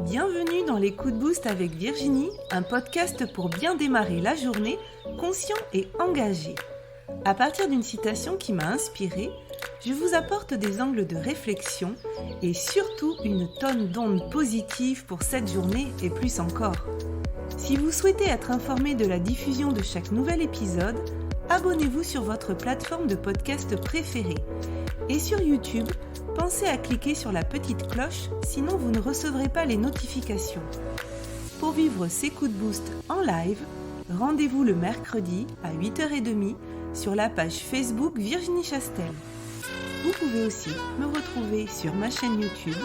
Bienvenue dans les coups de boost avec Virginie, un podcast pour bien démarrer la journée, conscient et engagé. À partir d'une citation qui m'a inspirée, je vous apporte des angles de réflexion et surtout une tonne d'ondes positives pour cette journée et plus encore. Si vous souhaitez être informé de la diffusion de chaque nouvel épisode, abonnez-vous sur votre plateforme de podcast préférée. Et sur YouTube, pensez à cliquer sur la petite cloche, sinon vous ne recevrez pas les notifications. Pour vivre ces coups de boost en live, rendez-vous le mercredi à 8h30 sur la page Facebook Virginie Chastel. Vous pouvez aussi me retrouver sur ma chaîne YouTube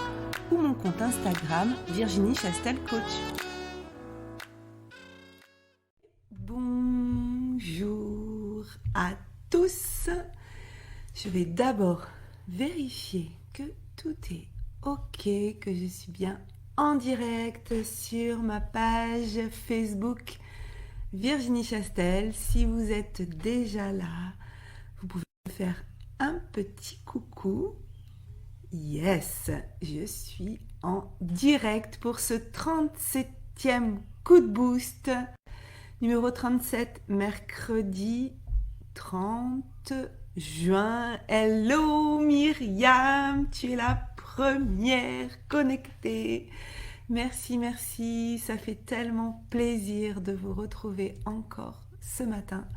ou mon compte Instagram Virginie Chastel Coach. Bonjour à tous. Je vais d'abord vérifier que tout est OK, que je suis bien en direct sur ma page Facebook Virginie Chastel. Si vous êtes déjà là, vous pouvez faire un petit coucou. Yes, je suis en direct pour ce 37e coup de boost. Numéro 37, mercredi 30 juin. Hello Myriam, tu es la première connectée. Merci, ça fait tellement plaisir de vous retrouver encore ce matin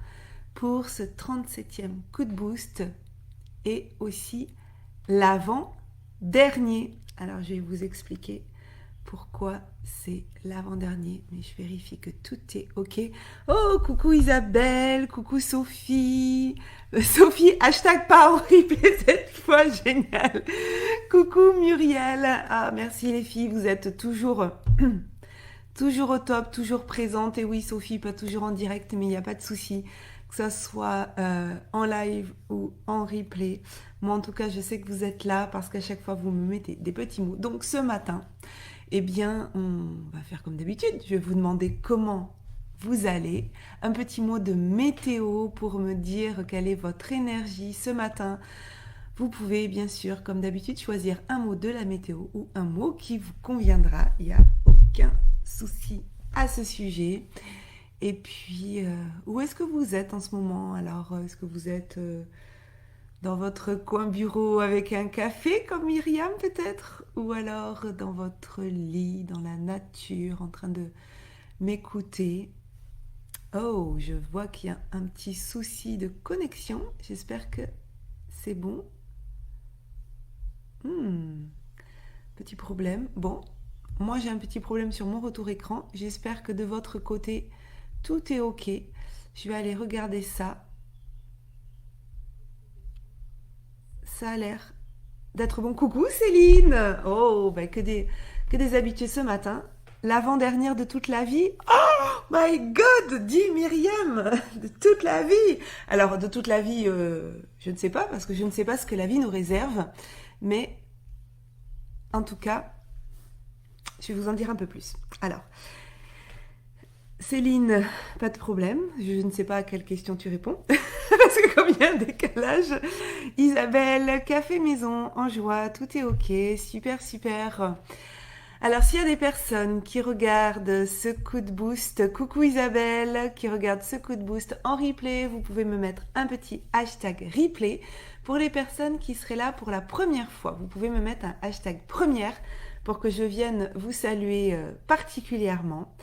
pour ce 37e coup de boost et aussi l'avant-dernier. Alors je vais vous expliquer pourquoi c'est l'avant-dernier, mais je vérifie que tout est OK. Oh, coucou Isabelle, coucou Sophie. Sophie, hashtag pas en replay cette fois, génial. Coucou Muriel. Ah, merci les filles, vous êtes toujours au top, toujours présente. Et oui, Sophie, pas toujours en direct, mais il n'y a pas de souci, que ça soit en live ou en replay. Moi, en tout cas, je sais que vous êtes là parce qu'à chaque fois, vous me mettez des petits mots. Donc, ce matin, eh bien, on va faire comme d'habitude. Je vais vous demander comment vous allez. Un petit mot de météo pour me dire quelle est votre énergie ce matin. Vous pouvez, bien sûr, comme d'habitude, choisir un mot de la météo ou un mot qui vous conviendra. Il n'y a aucun souci à ce sujet. Et puis, où est-ce que vous êtes en ce moment? Alors, est-ce que vous êtes dans votre coin bureau avec un café comme Myriam peut-être, ou alors dans votre lit, dans la nature, en train de m'écouter. Oh, je vois qu'il y a un petit souci de connexion. J'espère que c'est bon. Petit problème. Bon, moi j'ai un petit problème sur mon retour écran. J'espère que de votre côté, tout est OK. Je vais aller regarder ça. Ça a l'air d'être bon. Coucou Céline. Oh, que des habitués ce matin. L'avant-dernière de toute la vie. Oh my God, dit Myriam. De toute la vie. Alors, de toute la vie, je ne sais pas, parce que je ne sais pas ce que la vie nous réserve. Mais, en tout cas, je vais vous en dire un peu plus. Alors, Céline, pas de problème. Je ne sais pas à quelle question tu réponds. Parce que comme il y a un décalage. Isabelle, café maison, en joie, tout est OK. Super. Alors, s'il y a des personnes qui regardent ce coup de boost, coucou Isabelle, qui regardent ce coup de boost en replay, vous pouvez me mettre un petit hashtag replay. Pour les personnes qui seraient là pour la première fois, vous pouvez me mettre un hashtag première pour que je vienne vous saluer particulièrement.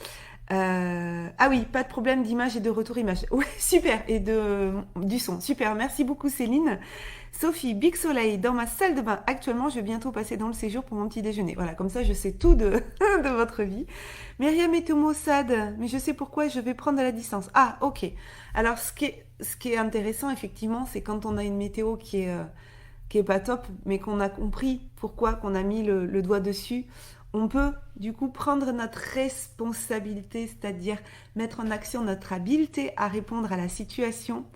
Ah oui, pas de problème d'image et de retour image. Oui, super. Et du son. Super. Merci beaucoup Céline. Sophie, big soleil dans ma salle de bain. Actuellement, je vais bientôt passer dans le séjour pour mon petit déjeuner. Voilà, comme ça, je sais tout de votre vie. Myriam est au Mossad, mais je sais pourquoi je vais prendre de la distance. Ah, ok. Alors, ce qui est intéressant, effectivement, c'est quand on a une météo qui est pas top, mais qu'on a compris pourquoi, qu'on a mis le doigt dessus. On peut du coup prendre notre responsabilité, c'est-à-dire mettre en action notre habileté à répondre à la situation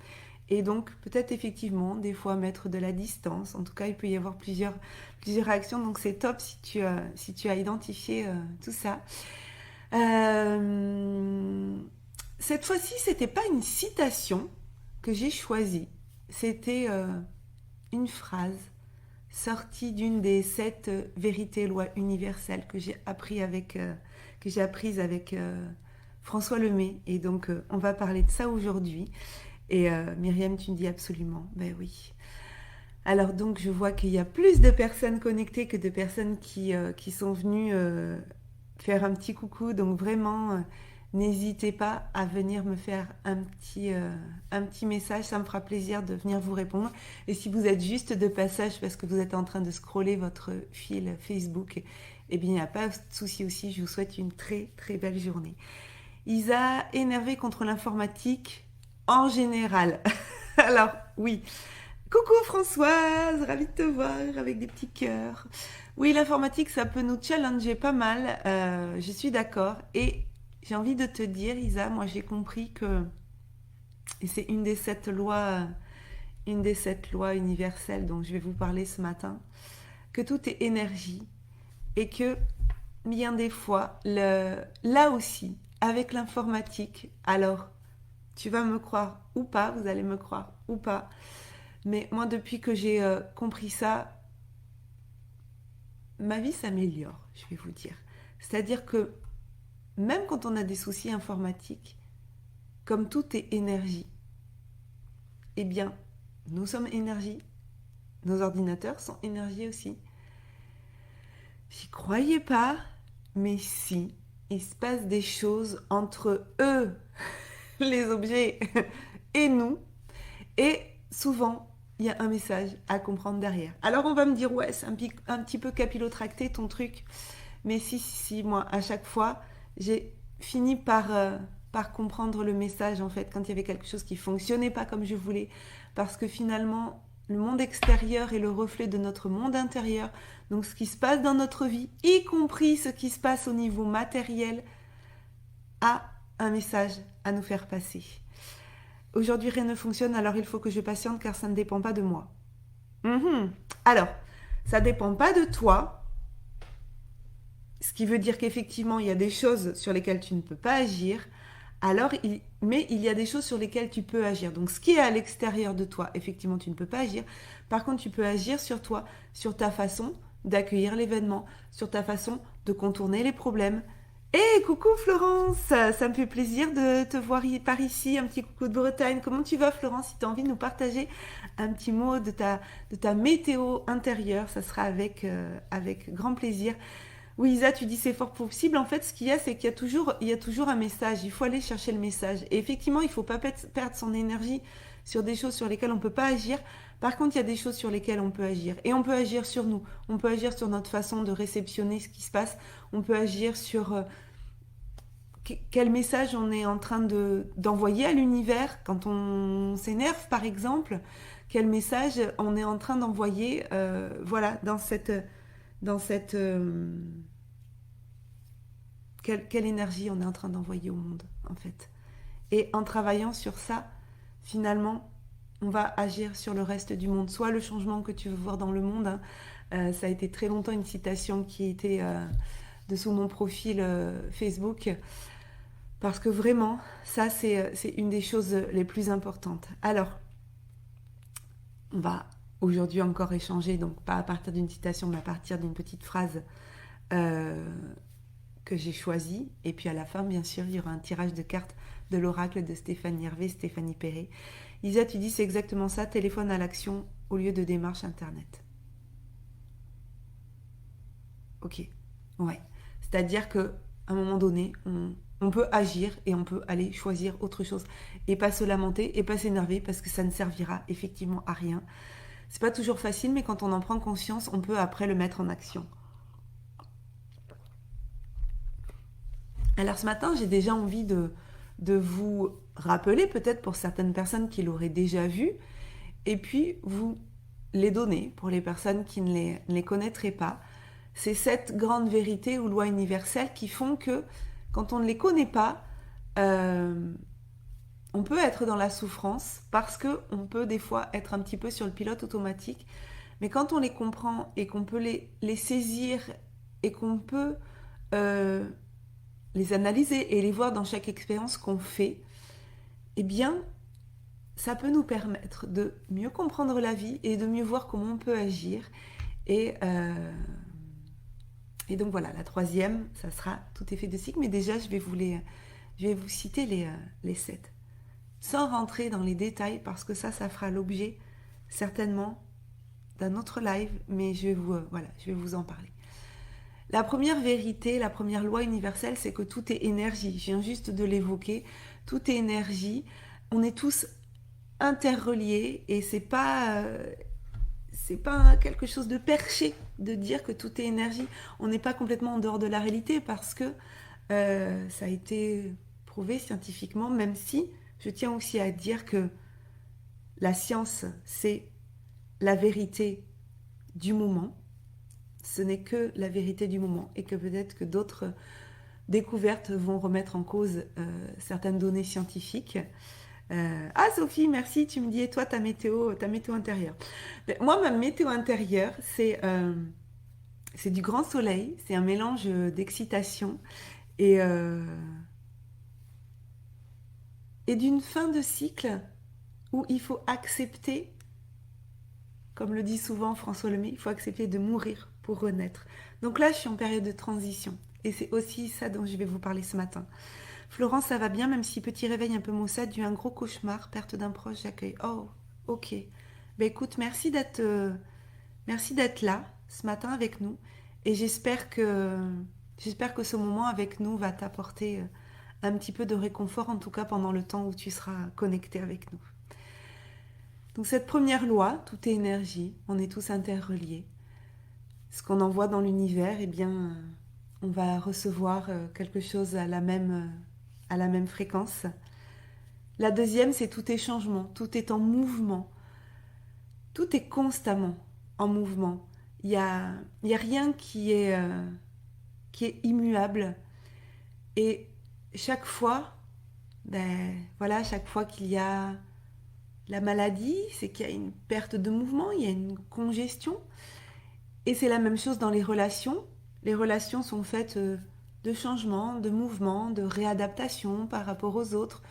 et donc peut-être effectivement des fois mettre de la distance. En tout cas, il peut y avoir plusieurs réactions, donc c'est top si tu as identifié tout ça. Cette fois-ci, c'était pas une citation que j'ai choisie, c'était une phrase. sortie d'une des 7 vérités lois universelles que j'ai apprises avec François Lemay. Et donc, on va parler de ça aujourd'hui. Et Myriam, tu me dis absolument, ben oui. Alors donc, je vois qu'il y a plus de personnes connectées que de personnes qui sont venues faire un petit coucou. Donc vraiment, n'hésitez pas à venir me faire un petit message. Ça me fera plaisir de venir vous répondre. Et si vous êtes juste de passage parce que vous êtes en train de scroller votre fil Facebook, eh bien, il n'y a pas de souci aussi. Je vous souhaite une très, très belle journée. Isa, énervé contre l'informatique en général. Alors, oui. Coucou Françoise, ravie de te voir avec des petits cœurs. Oui, l'informatique, ça peut nous challenger pas mal, je suis d'accord. Et j'ai envie de te dire, Isa, moi j'ai compris que, et c'est une des 7 lois universelles dont je vais vous parler ce matin, que tout est énergie et que bien des fois, là aussi, avec l'informatique, alors tu vas me croire ou pas, vous allez me croire ou pas, mais moi depuis que j'ai compris ça, ma vie s'améliore, je vais vous dire. C'est-à-dire que même quand on a des soucis informatiques, comme tout est énergie, eh bien, nous sommes énergie, nos ordinateurs sont énergie aussi. J'y croyais pas, mais si, il se passe des choses entre eux, les objets, et nous, et souvent, il y a un message à comprendre derrière. Alors on va me dire, ouais, c'est un petit peu capillotracté ton truc, mais si, moi, à chaque fois, j'ai fini par comprendre le message, en fait, quand il y avait quelque chose qui fonctionnait pas comme je voulais, parce que finalement, le monde extérieur est le reflet de notre monde intérieur, donc ce qui se passe dans notre vie, y compris ce qui se passe au niveau matériel, a un message à nous faire passer. Aujourd'hui, rien ne fonctionne, alors il faut que je patiente car ça ne dépend pas de moi. Alors, ça ne dépend pas de toi, ce qui veut dire qu'effectivement, il y a des choses sur lesquelles tu ne peux pas agir, mais il y a des choses sur lesquelles tu peux agir. Donc, ce qui est à l'extérieur de toi, effectivement, tu ne peux pas agir. Par contre, tu peux agir sur toi, sur ta façon d'accueillir l'événement, sur ta façon de contourner les problèmes. Hey, coucou Florence, ça me fait plaisir de te voir par ici, un petit coucou de Bretagne. Comment tu vas Florence? Si tu as envie de nous partager un petit mot de ta météo intérieure, ça sera avec grand plaisir. Oui Isa, tu dis c'est fort possible. En fait, ce qu'il y a, c'est qu'il y a toujours un message. Il faut aller chercher le message. Et effectivement, il ne faut pas perdre son énergie sur des choses sur lesquelles on ne peut pas agir. Par contre, il y a des choses sur lesquelles on peut agir. Et on peut agir sur nous. On peut agir sur notre façon de réceptionner ce qui se passe. On peut agir sur quel message on est en train d'envoyer à l'univers quand on s'énerve, par exemple. Quel message on est en train d'envoyer, voilà, dans cette quelle énergie on est en train d'envoyer au monde, en fait. Et en travaillant sur ça, finalement, on va agir sur le reste du monde. Soit le changement que tu veux voir dans le monde, hein. Ça a été très longtemps une citation qui était dessous mon profil Facebook, parce que vraiment, ça, c'est une des choses les plus importantes. Alors, on va aujourd'hui encore échanger, donc pas à partir d'une citation, mais à partir d'une petite phrase que j'ai choisie. Et puis à la fin, bien sûr, il y aura un tirage de cartes de l'oracle de Stéphanie Hervé, Stéphanie Perret. Isa, tu dis c'est exactement ça, téléphone à l'action au lieu de démarche internet. Ok, ouais. C'est-à-dire qu'à un moment donné, on peut agir et on peut aller choisir autre chose. Et pas se lamenter et pas s'énerver parce que ça ne servira effectivement à rien. C'est pas toujours facile, mais quand on en prend conscience, on peut après le mettre en action. Alors ce matin, j'ai déjà envie de vous rappeler, peut-être pour certaines personnes qui l'auraient déjà vu, et puis vous les donner pour les personnes qui ne les connaîtraient pas. C'est cette grande vérité ou loi universelle qui font que quand on ne les connaît pas, on peut être dans la souffrance parce qu'on peut des fois être un petit peu sur le pilote automatique. Mais quand on les comprend et qu'on peut les saisir et qu'on peut les analyser et les voir dans chaque expérience qu'on fait, eh bien, ça peut nous permettre de mieux comprendre la vie et de mieux voir comment on peut agir. Et, euh, et donc voilà, la troisième, ça sera tout est fait de cycle. Mais déjà, je vais vous citer les 7. Sans rentrer dans les détails, parce que ça fera l'objet certainement d'un autre live, mais voilà, je vais vous en parler. La première vérité, la première loi universelle, c'est que tout est énergie. Je viens juste de l'évoquer. Tout est énergie. On est tous interreliés et c'est pas quelque chose de perché de dire que tout est énergie. On n'est pas complètement en dehors de la réalité parce que ça a été prouvé scientifiquement, même si je tiens aussi à dire que la science, c'est la vérité du moment. Ce n'est que la vérité du moment et que peut-être que d'autres découvertes vont remettre en cause certaines données scientifiques. Ah Sophie, merci, tu me dis, et toi ta météo intérieure. Moi, ma météo intérieure, c'est du grand soleil, c'est un mélange d'excitation et, euh, et d'une fin de cycle où il faut accepter, comme le dit souvent François Lemay, il faut accepter de mourir pour renaître. Donc là, je suis en période de transition et c'est aussi ça dont je vais vous parler ce matin. Florence, ça va bien, même si petit réveil un peu maussade, dû à un gros cauchemar, perte d'un proche, j'accueille. Oh, ok. Ben écoute, merci d'être là ce matin avec nous et j'espère que ce moment avec nous va t'apporter un petit peu de réconfort, en tout cas pendant le temps où tu seras connecté avec nous. Donc cette première loi, tout est énergie, on est tous interreliés. Ce qu'on envoie dans l'univers, eh bien, on va recevoir quelque chose à la même fréquence. La deuxième, c'est tout est changement, tout est en mouvement, tout est constamment en mouvement. Il y a rien qui est immuable. Et chaque fois, ben, voilà, chaque fois qu'il y a la maladie, c'est qu'il y a une perte de mouvement, il y a une congestion. Et c'est la même chose dans les relations. Les relations sont faites de changements, de mouvements, de réadaptation par rapport aux autres.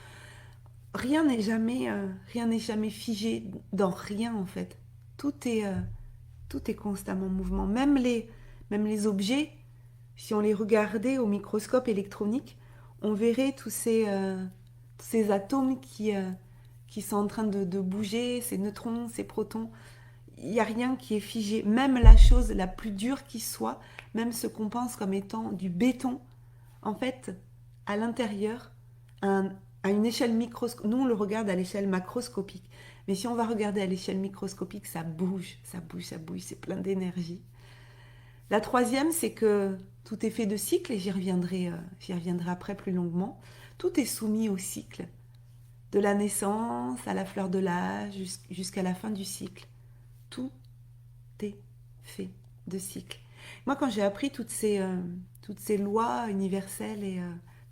Rien n'est jamais figé dans rien en fait. Tout est constamment en mouvement. Même les objets, si on les regardait au microscope électronique, on verrait tous ces atomes qui sont en train de bouger, ces neutrons, ces protons. Il n'y a rien qui est figé. Même la chose la plus dure qui soit, même ce qu'on pense comme étant du béton, en fait, à l'intérieur, à une échelle microscopique, nous on le regarde à l'échelle macroscopique, mais si on va regarder à l'échelle microscopique, ça bouge, ça bouge, ça bouge, c'est plein d'énergie. La troisième, c'est que tout est fait de cycles, et j'y reviendrai après plus longuement. Tout est soumis au cycle, de la naissance à la fleur de l'âge jusqu'à la fin du cycle. Tout est fait de cycles. Moi, quand j'ai appris toutes ces lois universelles, et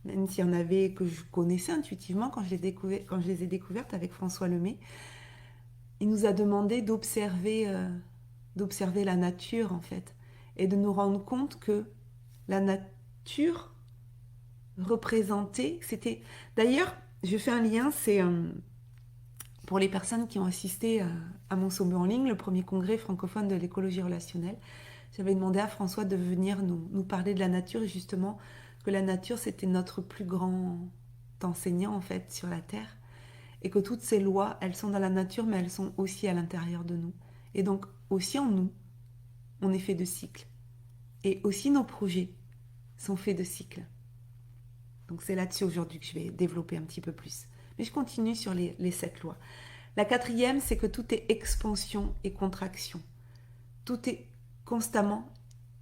même s'il y en avait que je connaissais intuitivement quand je les ai découvertes avec François Lemay, il nous a demandé d'observer la nature, en fait, et de nous rendre compte que la nature représentait, c'était... D'ailleurs, je fais un lien, c'est pour les personnes qui ont assisté à mon sommet en ligne, le premier congrès francophone de l'écologie relationnelle. J'avais demandé à François de venir nous parler de la nature, et justement que la nature c'était notre plus grand enseignant en fait sur la Terre, et que toutes ces lois elles sont dans la nature mais elles sont aussi à l'intérieur de nous, et donc aussi en nous on est fait de cycles, et aussi nos projets sont faits de cycles. Donc c'est là-dessus aujourd'hui que je vais développer un petit peu plus, mais je continue sur les 7 lois. La quatrième, c'est que tout est expansion et contraction. Tout est constamment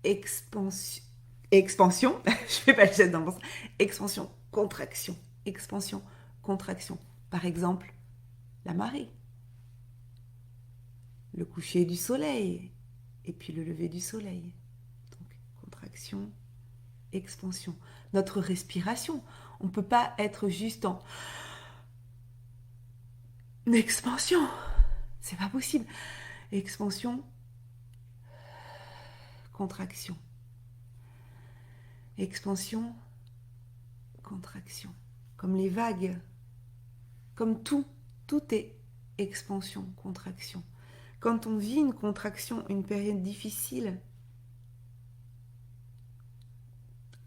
expansion. Expansion, je fais pas le jet dans mon sens. Expansion, contraction. Expansion, contraction. Par exemple, la marée, le coucher du soleil et puis le lever du soleil. Donc, contraction, expansion. Notre respiration. On ne peut pas être juste en expansion. C'est pas possible. Expansion, contraction. Expansion, contraction. Comme les vagues, comme tout est expansion, contraction. Quand on vit une contraction, une période difficile,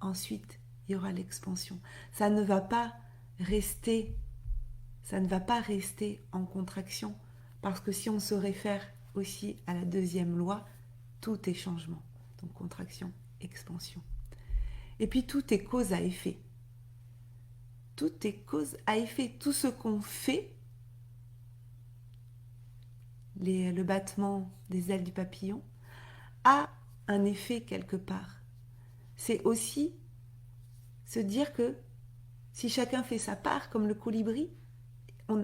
ensuite, il y aura l'expansion. Ça ne va pas rester en contraction, parce que si on se réfère aussi à la deuxième loi, tout est changement. Donc contraction, expansion. Et puis tout est cause à effet. Tout est cause à effet. Tout ce qu'on fait, le battement des ailes du papillon, a un effet quelque part. C'est aussi se dire que si chacun fait sa part, comme le colibri,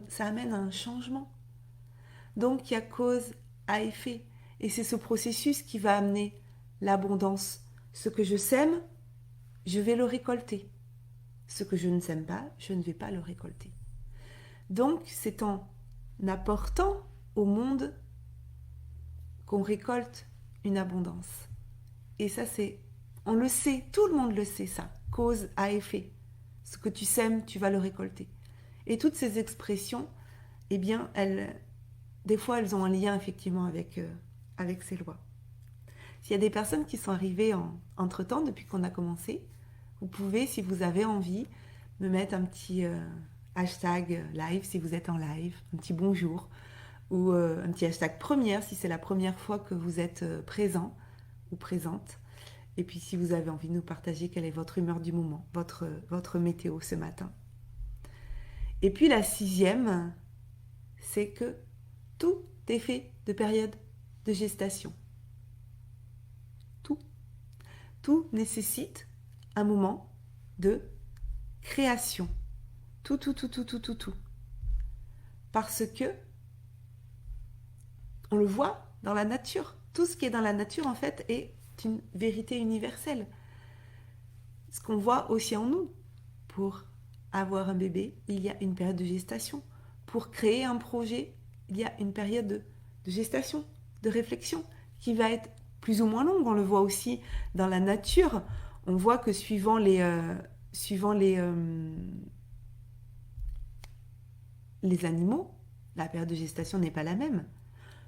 ça amène à un changement. Donc il y a cause à effet. Et c'est ce processus qui va amener l'abondance. Ce que je sème, je vais le récolter. Ce que je ne sème pas, je ne vais pas le récolter. Donc c'est en apportant au monde qu'on récolte une abondance. Et ça on le sait, tout le monde le sait ça, cause à effet. Ce que tu sèmes, tu vas le récolter. Et toutes ces expressions, eh bien, des fois, elles ont un lien effectivement avec ces lois. S'il y a des personnes qui sont arrivées entre-temps, depuis qu'on a commencé, vous pouvez, si vous avez envie, me mettre un petit hashtag live si vous êtes en live, un petit bonjour, ou un petit hashtag première si c'est la première fois que vous êtes présent ou présente. Et puis si vous avez envie de nous partager quelle est votre humeur du moment, votre météo ce matin. Et puis la 6e, c'est que tout est fait de période de gestation. Tout nécessite un moment de création. Tout. Parce que on le voit dans la nature. Tout ce qui est dans la nature, en fait, est une vérité universelle. Ce qu'on voit aussi en nous. Pour avoir un bébé, il y a une période de gestation. Pour créer un projet, il y a une période de gestation, de réflexion, qui va être plus ou moins longue. On le voit aussi dans la nature. On voit que suivant les animaux, la période de gestation n'est pas la même.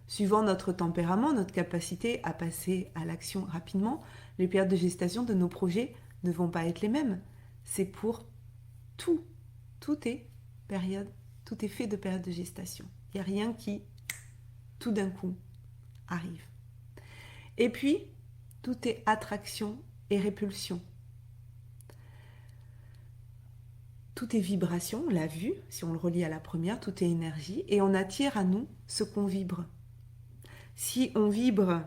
Suivant notre tempérament, notre capacité à passer à l'action rapidement, les périodes de gestation de nos projets ne vont pas être les mêmes. C'est pour tout. Tout est fait de période de gestation. Il n'y a rien qui, tout d'un coup, arrive. Et puis, tout est attraction et répulsion. Tout est vibration, on l'a vu, si on le relie à la première, tout est énergie, et on attire à nous ce qu'on vibre. Si on vibre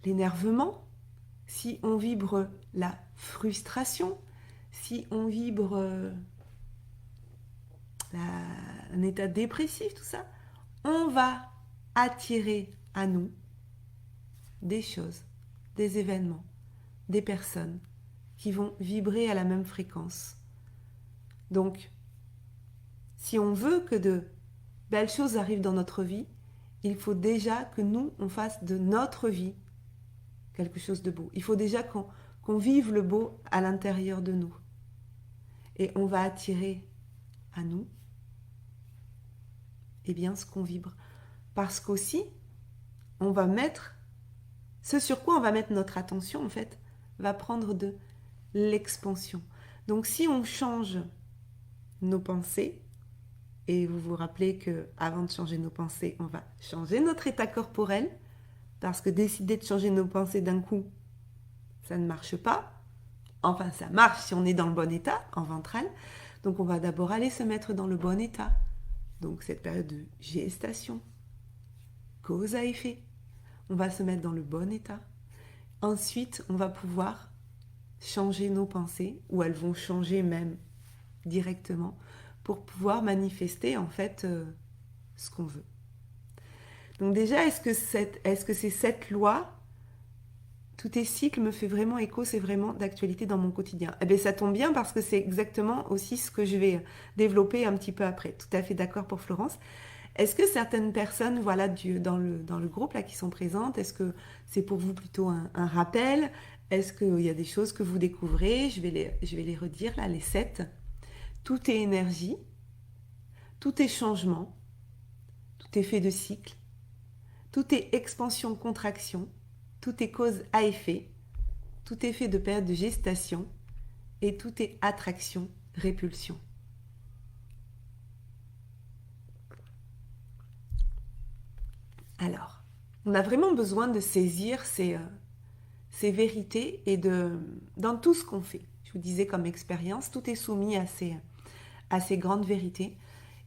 l'énervement, si on vibre la frustration, si on vibre un état dépressif, tout ça, on va attirer à nous des choses, des événements, des personnes qui vont vibrer à la même fréquence. Donc, si on veut que de belles choses arrivent dans notre vie, il faut déjà que nous, on fasse de notre vie quelque chose de beau. Il faut déjà qu'on vive le beau à l'intérieur de nous. Et on va attirer à nous ce qu'on vibre. Parce qu'aussi, on va mettre, ce sur quoi on va mettre notre attention, en fait, va prendre de l'expansion. Donc si on change nos pensées, et vous vous rappelez qu'avant de changer nos pensées, on va changer notre état corporel, parce que décider de changer nos pensées d'un coup, ça ne marche pas. Enfin, ça marche si on est dans le bon état, en ventral. Donc on va d'abord aller se mettre dans le bon état. Donc cette période de gestation, cause à effet. On va se mettre dans le bon état. Ensuite, on va pouvoir changer nos pensées, ou elles vont changer même directement, pour pouvoir manifester en fait ce qu'on veut. Donc déjà, est-ce que c'est cette loi, tout est cycle, me fait vraiment écho, c'est vraiment d'actualité dans mon quotidien? Eh bien, ça tombe bien parce que c'est exactement aussi ce que je vais développer un petit peu après. Tout à fait d'accord pour Florence. Est-ce que certaines personnes, voilà, dans le groupe là qui sont présentes, est-ce que c'est pour vous plutôt un rappel? Est-ce qu'il y a des choses que vous découvrez? Je vais les redire là, les 7. Tout est énergie, tout est changement, tout Tout est fait de cycles. Tout est expansion-contraction. Tout est cause à effet. Tout est fait de période de gestation. Et tout est attraction-répulsion. Alors, on a vraiment besoin de saisir ces vérités et dans tout ce qu'on fait. Je vous disais comme expérience, tout est soumis à ces grandes vérités.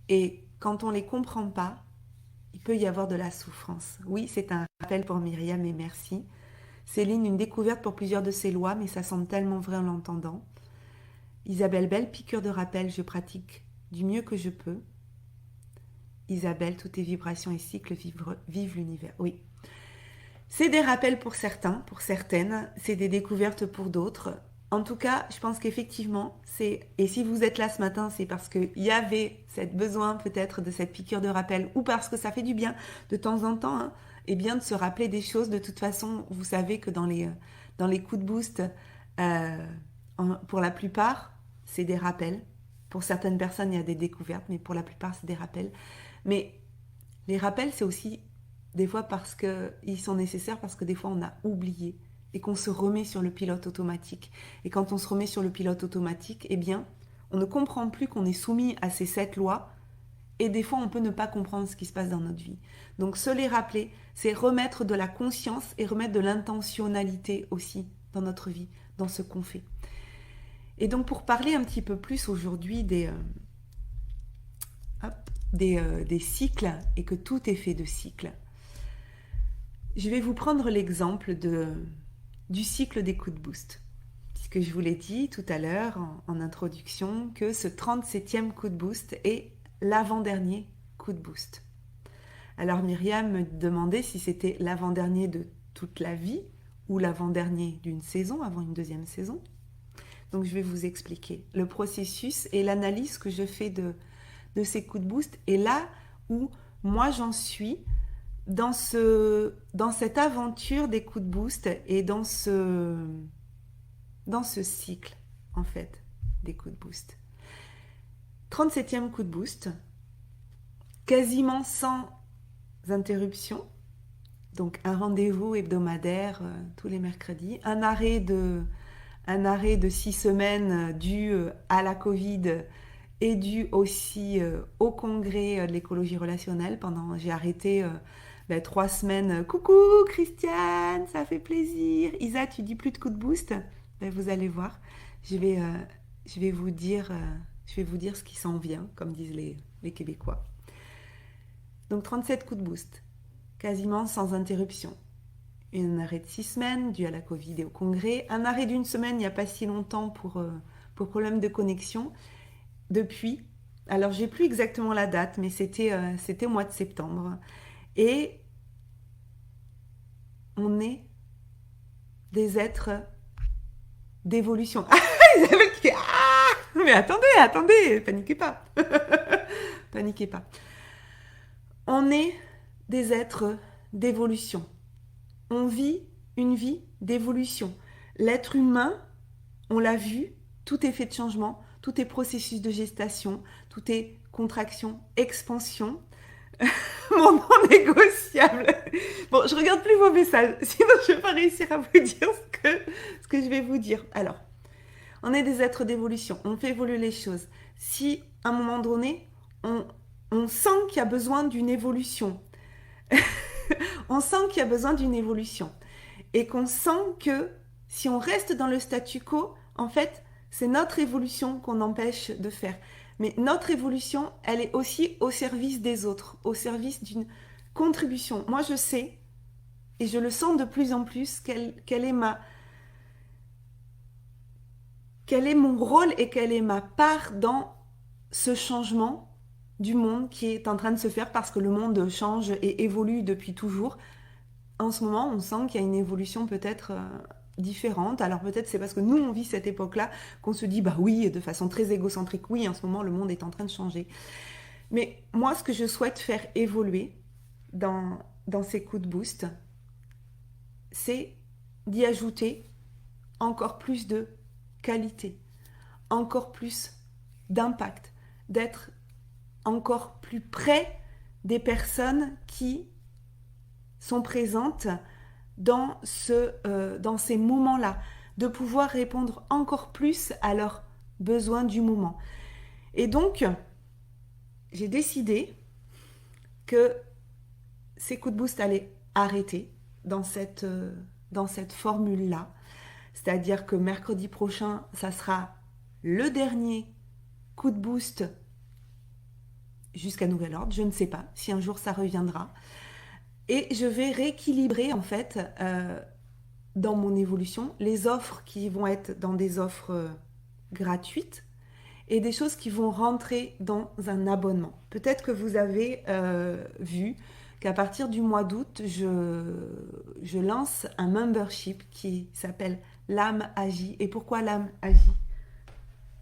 Et quand on ne les comprend pas, il peut y avoir de la souffrance. Oui, c'est un rappel pour Myriam et merci. Céline, une découverte pour plusieurs de ces lois, mais ça semble tellement vrai en l'entendant. Isabelle, belle piqûre de rappel, je pratique du mieux que je peux. Isabelle, toutes tes vibrations et cycles vivent l'univers. Oui. C'est des rappels pour certains, pour certaines, c'est des découvertes pour d'autres. En tout cas, je pense qu'effectivement, et si vous êtes là ce matin, c'est parce qu'il y avait besoin peut-être de cette piqûre de rappel, ou parce que ça fait du bien de temps en temps, et bien de se rappeler des choses. De toute façon, vous savez que dans les coups de boost, pour la plupart, c'est des rappels. Pour certaines personnes, il y a des découvertes, mais pour la plupart, c'est des rappels. Mais les rappels, c'est aussi des fois parce qu'ils sont nécessaires, parce que des fois, on a oublié et qu'on se remet sur le pilote automatique. Et quand on se remet sur le pilote automatique, eh bien, on ne comprend plus qu'on est soumis à ces 7 lois. Et des fois, on peut ne pas comprendre ce qui se passe dans notre vie. Donc, se les rappeler, c'est remettre de la conscience et remettre de l'intentionnalité aussi dans notre vie, dans ce qu'on fait. Et donc, pour parler un petit peu plus aujourd'hui des cycles, et que tout est fait de cycles, je vais vous prendre l'exemple du cycle des coups de boost. Puisque je vous l'ai dit tout à l'heure en introduction que ce 37e coup de boost est l'avant-dernier coup de boost. Alors Myriam me demandait si c'était l'avant-dernier de toute la vie ou l'avant-dernier d'une saison, avant une deuxième saison. Donc je vais vous expliquer le processus et l'analyse que je fais de ces coups de boost. Et là où moi j'en suis dans cette aventure des coups de boost et dans ce cycle en fait des coups de boost. 37e coup de boost, quasiment sans interruption, donc un rendez-vous hebdomadaire tous les mercredis, un arrêt de 6 semaines dû à la Covid et dû aussi au congrès de l'écologie relationnelle. J'ai arrêté 3 semaines. Coucou Christiane, ça fait plaisir. Isa, tu dis plus de coups de boost? Vous allez voir, je vais vous dire ce qui s'en vient, comme disent les Québécois. Donc 37 coups de boost, quasiment sans interruption. Un arrêt de 6 semaines dû à la Covid et au congrès. Un arrêt d'1 semaine il n'y a pas si longtemps pour problème de connexion. Depuis, alors j'ai plus exactement la date, mais c'était au mois de septembre. Et on est des êtres d'évolution. Isabelle qui fait ah, mais attendez, paniquez pas. Paniquez pas. On est des êtres d'évolution. On vit une vie d'évolution. L'être humain, on l'a vu, tout est fait de changement, tout est processus de gestation, tout est contraction, expansion. Mon non négociable. Bon, je regarde plus vos messages, sinon je ne vais pas réussir à vous dire ce que je vais vous dire. Alors, on est des êtres d'évolution, on fait évoluer les choses. Si, à un moment donné, on sent qu'il y a besoin d'une évolution, on sent qu'il y a besoin d'une évolution, et qu'on sent que si on reste dans le statu quo, en fait, c'est notre évolution qu'on empêche de faire. Mais notre évolution, elle est aussi au service des autres, au service d'une contribution. Moi, je sais, et je le sens de plus en plus, quel est mon rôle et quelle est ma part dans ce changement du monde qui est en train de se faire, parce que le monde change et évolue depuis toujours. En ce moment, on sent qu'il y a une évolution peut-être différente. Alors peut-être c'est parce que nous, on vit cette époque-là qu'on se dit, bah oui, de façon très égocentrique, oui, en ce moment, le monde est en train de changer. Mais moi, ce que je souhaite faire évoluer dans ces coups de boost, c'est d'y ajouter encore plus de qualité, encore plus d'impact, d'être encore plus près des personnes qui sont présentes dans ces moments-là, de pouvoir répondre encore plus à leurs besoins du moment. Et donc, j'ai décidé que ces coups de boost allaient arrêter dans cette formule-là. C'est-à-dire que mercredi prochain, ça sera le dernier coup de boost jusqu'à nouvel ordre. Je ne sais pas si un jour ça reviendra. Et je vais rééquilibrer en fait dans mon évolution les offres qui vont être dans des offres gratuites et des choses qui vont rentrer dans un abonnement. Peut-être que vous avez vu qu'à partir du mois d'août, je lance un membership qui s'appelle l'âme agit. Et pourquoi l'âme agit?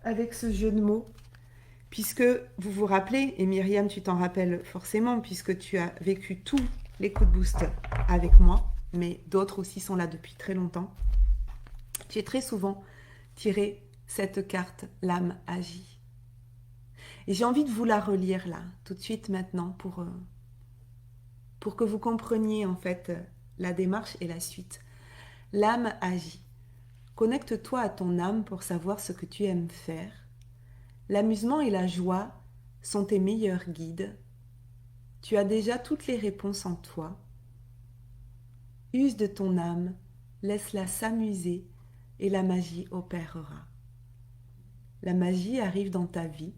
Avec ce jeu de mots, puisque vous vous rappelez, et Myriam, tu t'en rappelles forcément, puisque tu as vécu tous les coups de boost avec moi, mais d'autres aussi sont là depuis très longtemps. J'ai très souvent tiré cette carte, l'âme agit. Et j'ai envie de vous la relire là, tout de suite maintenant, pour que vous compreniez en fait la démarche et la suite. L'âme agit. Connecte-toi à ton âme pour savoir ce que tu aimes faire. L'amusement et la joie sont tes meilleurs guides. Tu as déjà toutes les réponses en toi. Use de ton âme, laisse-la s'amuser et la magie opérera. La magie arrive dans ta vie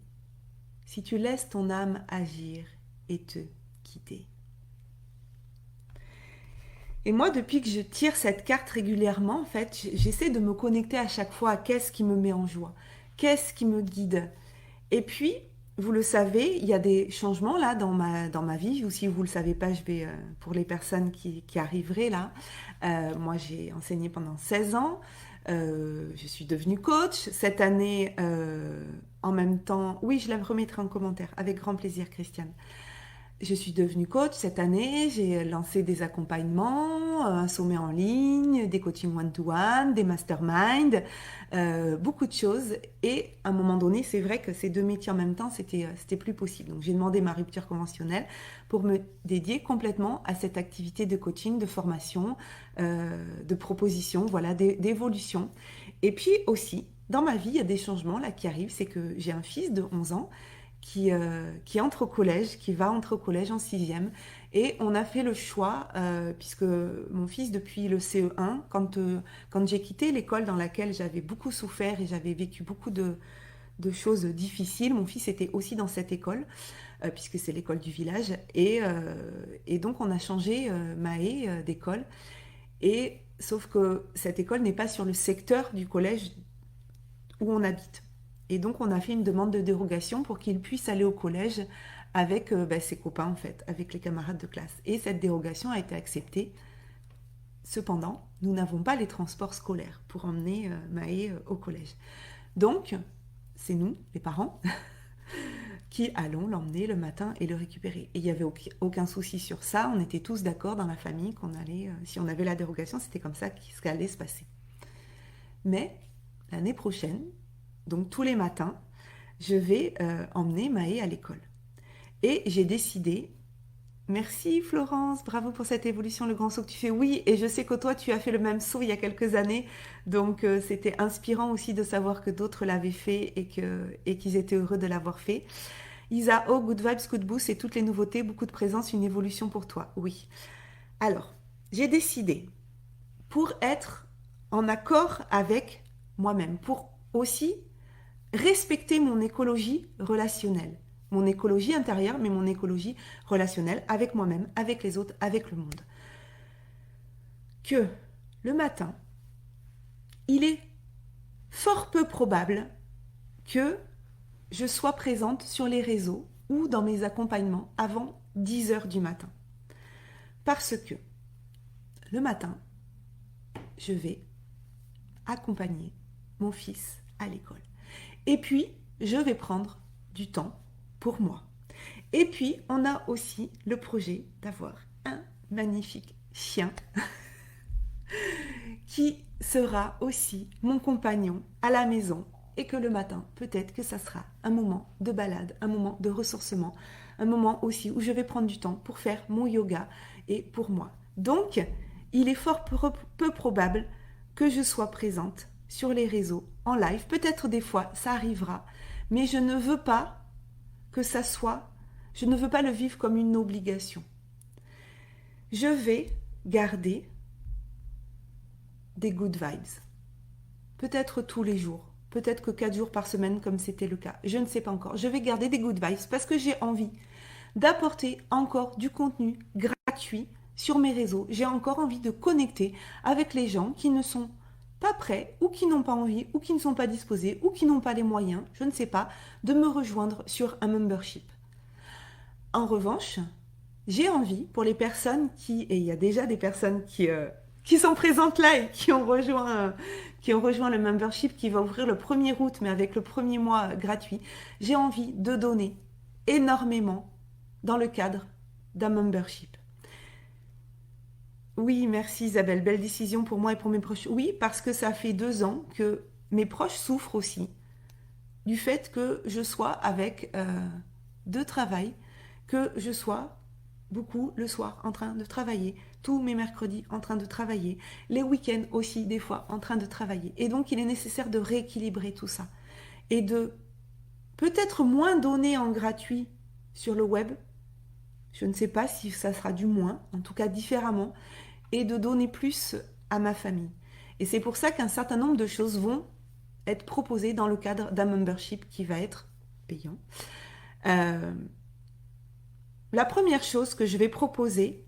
si tu laisses ton âme agir et te guider. Et moi, depuis que je tire cette carte régulièrement, en fait, j'essaie de me connecter à chaque fois à qu'est-ce qui me met en joie, qu'est-ce qui me guide. Et puis, vous le savez, il y a des changements là dans ma vie, ou si vous ne le savez pas, je vais, pour les personnes qui arriveraient là, moi j'ai enseigné pendant 16 ans, je suis devenue coach, cette année en même temps, oui je la remettrai en commentaire, avec grand plaisir Christiane. Je suis devenue coach cette année, j'ai lancé des accompagnements, un sommet en ligne, des coachings one-to-one, des masterminds, beaucoup de choses. Et à un moment donné, c'est vrai que ces deux métiers en même temps, c'était plus possible. Donc j'ai demandé ma rupture conventionnelle pour me dédier complètement à cette activité de coaching, de formation, de proposition, voilà, d'évolution. Et puis aussi, dans ma vie, il y a des changements là qui arrivent. C'est que j'ai un fils de 11 ans qui entre au collège, qui va entrer au collège en 6e. Et on a fait le choix, puisque mon fils, depuis le CE1, quand j'ai quitté l'école dans laquelle j'avais beaucoup souffert et j'avais vécu beaucoup de choses difficiles, mon fils était aussi dans cette école, puisque c'est l'école du village. Et donc on a changé Maë d'école. Et sauf que cette école n'est pas sur le secteur du collège où on habite. Et donc, on a fait une demande de dérogation pour qu'il puisse aller au collège avec ses copains, en fait, avec les camarades de classe. Et cette dérogation a été acceptée. Cependant, nous n'avons pas les transports scolaires pour emmener Maë au collège. Donc, c'est nous, les parents, qui allons l'emmener le matin et le récupérer. Et il n'y avait aucun souci sur ça. On était tous d'accord dans la famille qu'on allait, si on avait la dérogation, c'était comme ça ce allait se passer. Mais l'année prochaine, donc tous les matins, je vais emmener Maë à l'école. Et j'ai décidé, merci Florence, bravo pour cette évolution, le grand saut que tu fais. Oui, et je sais que toi, tu as fait le même saut il y a quelques années, donc c'était inspirant aussi de savoir que d'autres l'avaient fait et qu'ils étaient heureux de l'avoir fait. Isa, oh, good vibes, good boost et toutes les nouveautés, beaucoup de présence, une évolution pour toi. Oui. Alors, j'ai décidé, pour être en accord avec moi-même, pour aussi respecter mon écologie relationnelle, mon écologie intérieure, mais mon écologie relationnelle avec moi-même, avec les autres, avec le monde. Que le matin, il est fort peu probable que je sois présente sur les réseaux ou dans mes accompagnements avant 10h du matin. Parce que le matin, je vais accompagner mon fils à l'école. Et puis, je vais prendre du temps pour moi. Et puis, on a aussi le projet d'avoir un magnifique chien qui sera aussi mon compagnon à la maison et que le matin, peut-être que ça sera un moment de balade, un moment de ressourcement, un moment aussi où je vais prendre du temps pour faire mon yoga et pour moi. Donc, il est fort peu probable que je sois présente sur les réseaux en live. Peut-être des fois, ça arrivera, mais je ne veux pas que ça soit, je ne veux pas le vivre comme une obligation. Je vais garder des good vibes. Peut-être tous les jours, peut-être que 4 jours par semaine comme c'était le cas. Je ne sais pas encore. Je vais garder des good vibes parce que j'ai envie d'apporter encore du contenu gratuit sur mes réseaux. J'ai encore envie de connecter avec les gens qui ne sont pas prêts ou qui n'ont pas envie ou qui ne sont pas disposés ou qui n'ont pas les moyens, je ne sais pas, de me rejoindre sur un membership. En revanche, j'ai envie pour les personnes et il y a déjà des personnes qui sont présentes là et qui ont rejoint le membership qui va ouvrir le 1er août, mais avec le premier mois gratuit, j'ai envie de donner énormément dans le cadre d'un membership. Oui, merci Isabelle, belle décision pour moi et pour mes proches. Oui, parce que ça fait 2 ans que mes proches souffrent aussi du fait que je sois avec 2 travails, que je sois beaucoup le soir en train de travailler, tous mes mercredis en train de travailler, les week-ends aussi des fois en train de travailler. Et donc il est nécessaire de rééquilibrer tout ça et de peut-être moins donner en gratuit sur le web. Je ne sais pas si ça sera du moins, en tout cas différemment, et de donner plus à ma famille. Et c'est pour ça qu'un certain nombre de choses vont être proposées dans le cadre d'un membership qui va être payant. La première chose que je vais proposer,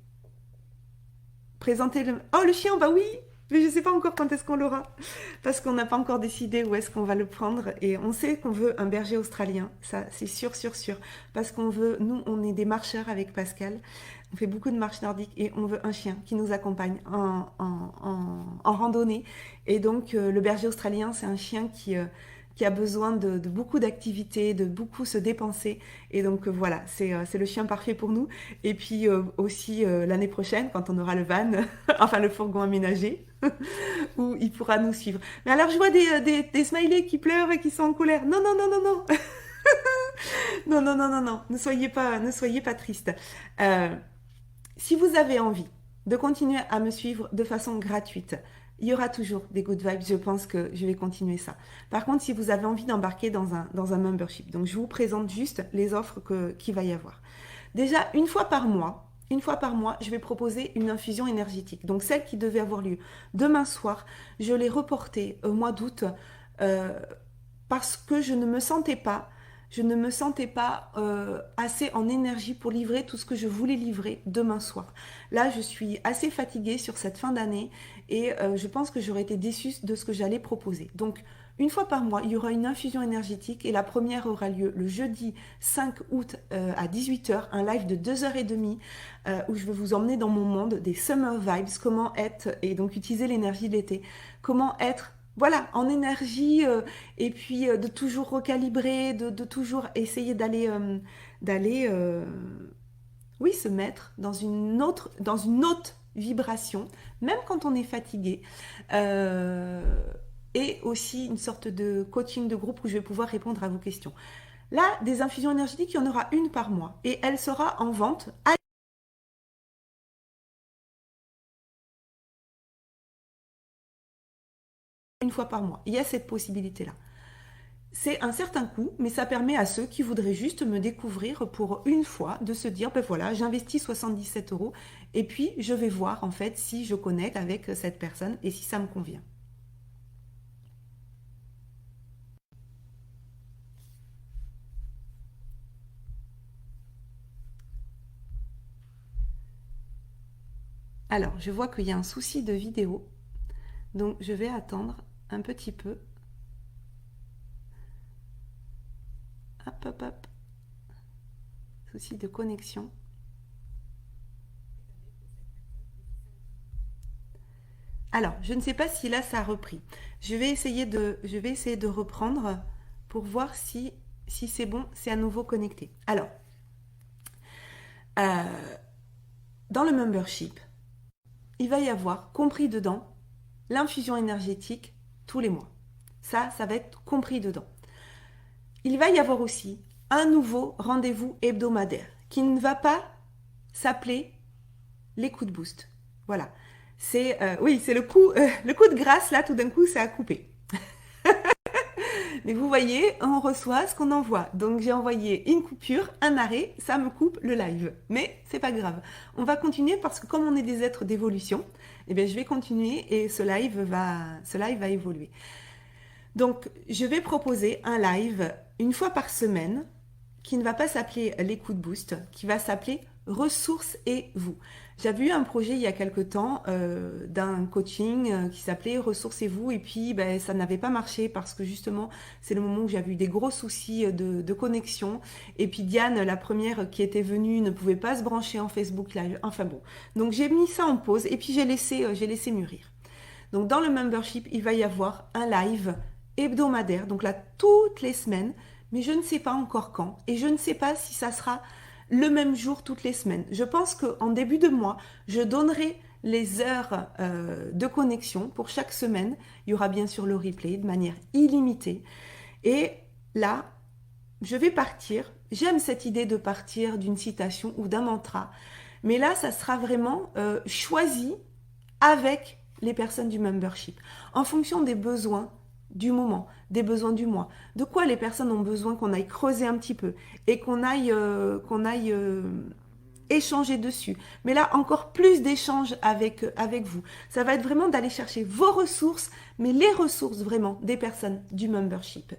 présenter le... Oh, le chien, bah oui, mais je ne sais pas encore quand est-ce qu'on l'aura, parce qu'on n'a pas encore décidé où est-ce qu'on va le prendre, et on sait qu'on veut un berger australien, ça c'est sûr, parce qu'on veut, nous on est des marcheurs avec Pascal, on fait beaucoup de marches nordiques, et on veut un chien qui nous accompagne en randonnée, et donc le berger australien c'est un chien qui a besoin de beaucoup d'activités, de beaucoup se dépenser. Et donc voilà, c'est le chien parfait pour nous. Et puis aussi l'année prochaine, quand on aura le van, enfin le fourgon aménagé, où il pourra nous suivre. Mais alors je vois des smileys qui pleurent et qui sont en colère. Non, non, non, non, non. Non, non, non, non, non. Ne soyez pas tristes. Si vous avez envie de continuer à me suivre de façon gratuite, il y aura toujours des good vibes, je pense que je vais continuer ça. Par contre, si vous avez envie d'embarquer dans un membership, donc je vous présente juste les offres qu'il va y avoir. Déjà, une fois par mois, je vais proposer une infusion énergétique. Donc celle qui devait avoir lieu demain soir, je l'ai reportée au mois d'août parce que je ne me sentais pas assez en énergie pour livrer tout ce que je voulais livrer demain soir. Là, je suis assez fatiguée sur cette fin d'année et je pense que j'aurais été déçue de ce que j'allais proposer. Donc, une fois par mois, il y aura une infusion énergétique et la première aura lieu le jeudi 5 août à 18h, un live de 2h30 où je vais vous emmener dans mon monde des summer vibes, comment être, et donc utiliser l'énergie de l'été, comment être voilà, en énergie et puis de toujours recalibrer, de toujours essayer oui, se mettre dans une autre vibration, même quand on est fatigué. Et aussi une sorte de coaching de groupe où je vais pouvoir répondre à vos questions. Là, des infusions énergétiques, il y en aura une par mois et elle sera en vente à une fois par mois. Il y a cette possibilité-là. C'est un certain coût, mais ça permet à ceux qui voudraient juste me découvrir pour une fois de se dire, ben voilà, j'investis 77 € et puis je vais voir en fait si je connecte avec cette personne et si ça me convient. Alors, je vois qu'il y a un souci de vidéo, donc je vais attendre un petit peu. Hop, hop, hop. Souci de connexion. Alors, je ne sais pas si là ça a repris. Je vais essayer de reprendre pour voir si c'est bon, c'est à nouveau connecté. Alors, dans le membership, il va y avoir compris dedans l'infusion énergétique tous les mois. Ça va être compris dedans. Il va y avoir aussi un nouveau rendez-vous hebdomadaire qui ne va pas s'appeler les coups de boost. Voilà. C'est oui, c'est le coup de grâce là, tout d'un coup, ça a coupé. Mais vous voyez, on reçoit ce qu'on envoie. Donc j'ai envoyé une coupure, un arrêt, ça me coupe le live. Mais c'est pas grave. On va continuer parce que comme on est des êtres d'évolution, eh bien je vais continuer et ce live va évoluer. Donc je vais proposer un live une fois par semaine qui ne va pas s'appeler les coups de boost, qui va s'appeler ressources et vous. J'avais eu un projet il y a quelque temps d'un coaching qui s'appelait ressources et vous, et puis ben, ça n'avait pas marché parce que justement c'est le moment où j'avais eu des gros soucis de connexion, et puis Diane, la première qui était venue, ne pouvait pas se brancher en Facebook Live, enfin bon. Donc j'ai mis ça en pause et puis j'ai laissé mûrir. Donc dans le membership, il va y avoir un live hebdomadaire, donc là toutes les semaines, mais je ne sais pas encore quand et je ne sais pas si ça sera le même jour toutes les semaines. Je pense qu'en début de mois, je donnerai les heures de connexion pour chaque semaine. Il y aura bien sûr le replay de manière illimitée. Et là, je vais partir. J'aime cette idée de partir d'une citation ou d'un mantra. Mais là, ça sera vraiment choisi avec les personnes du membership, en fonction des besoins du moment, des besoins du mois. De quoi les personnes ont besoin qu'on aille creuser un petit peu et qu'on aille échanger dessus. Mais là, encore plus d'échanges avec vous. Ça va être vraiment d'aller chercher vos ressources, mais les ressources vraiment des personnes du membership.